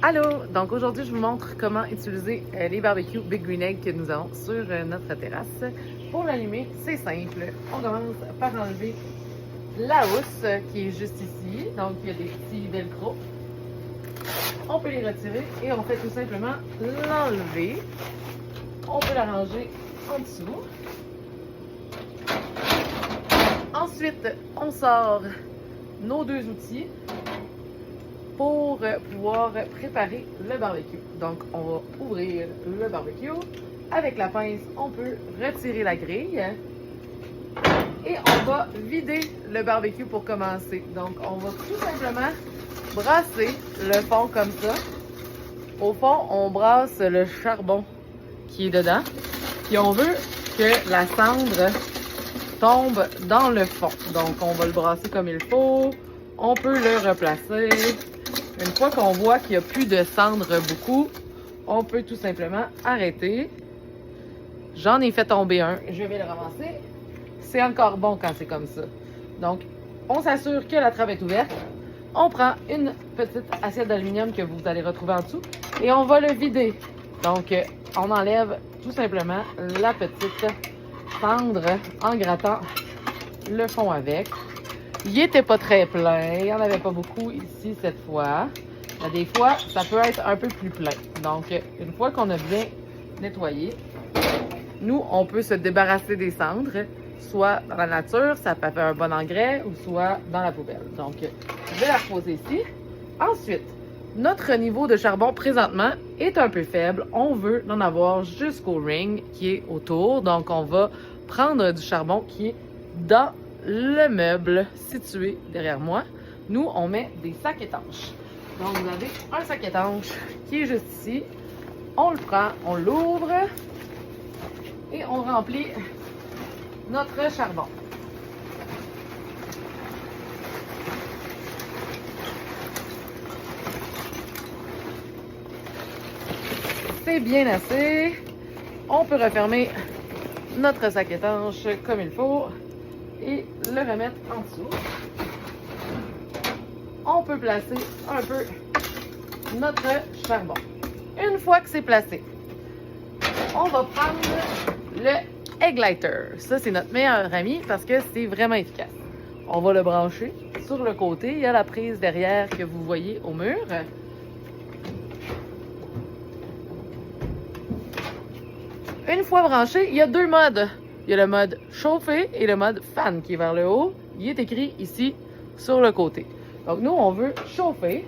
Allô! Donc aujourd'hui, je vous montre comment utiliser les barbecues Big Green Egg que nous avons sur notre terrasse. Pour l'allumer, c'est simple. On commence par enlever la housse qui est juste ici. Donc il y a des petits velcro. On peut les retirer et on fait tout simplement l'enlever. On peut la ranger en dessous. Ensuite, on sort nos deux outils pour pouvoir préparer le barbecue. Donc, on va ouvrir le barbecue. Avec la pince, on peut retirer la grille. Et on va vider le barbecue pour commencer. Donc, on va tout simplement brasser le fond comme ça. Au fond, on brasse le charbon qui est dedans. Puis on veut que la cendre tombe dans le fond. Donc, on va le brasser comme il faut. On peut le replacer. Une fois qu'on voit qu'il n'y a plus de cendre beaucoup, on peut tout simplement arrêter. J'en ai fait tomber un. Je vais le ramasser. C'est encore bon quand c'est comme ça. Donc, on s'assure que la trappe est ouverte. On prend une petite assiette d'aluminium que vous allez retrouver en dessous et on va le vider. Donc, on enlève tout simplement la petite cendre en grattant le fond avec. Il n'était pas très plein, il n'y en avait pas beaucoup ici cette fois. Mais des fois, ça peut être un peu plus plein. Donc, une fois qu'on a bien nettoyé, nous, on peut se débarrasser des cendres, soit dans la nature, ça peut faire un bon engrais, ou soit dans la poubelle. Donc, je vais la reposer ici. Ensuite, notre niveau de charbon présentement est un peu faible. On veut en avoir jusqu'au ring qui est autour. Donc, on va prendre du charbon qui est dans le meuble situé derrière moi. Nous, on met des sacs étanches. Donc, vous avez un sac étanche qui est juste ici. On le prend, on l'ouvre et on remplit notre charbon. C'est bien assez. On peut refermer notre sac étanche comme il faut et le remettre en dessous. On peut placer un peu notre charbon. Une fois que c'est placé, on va prendre le Egg Lighter. Ça, c'est notre meilleur ami parce que c'est vraiment efficace. On va le brancher sur le côté. Il y a la prise derrière que vous voyez au mur. Une fois branché, il y a deux modes. Il y a le mode chauffer et le mode fan qui est vers le haut. Il est écrit ici sur le côté. Donc nous, on veut chauffer.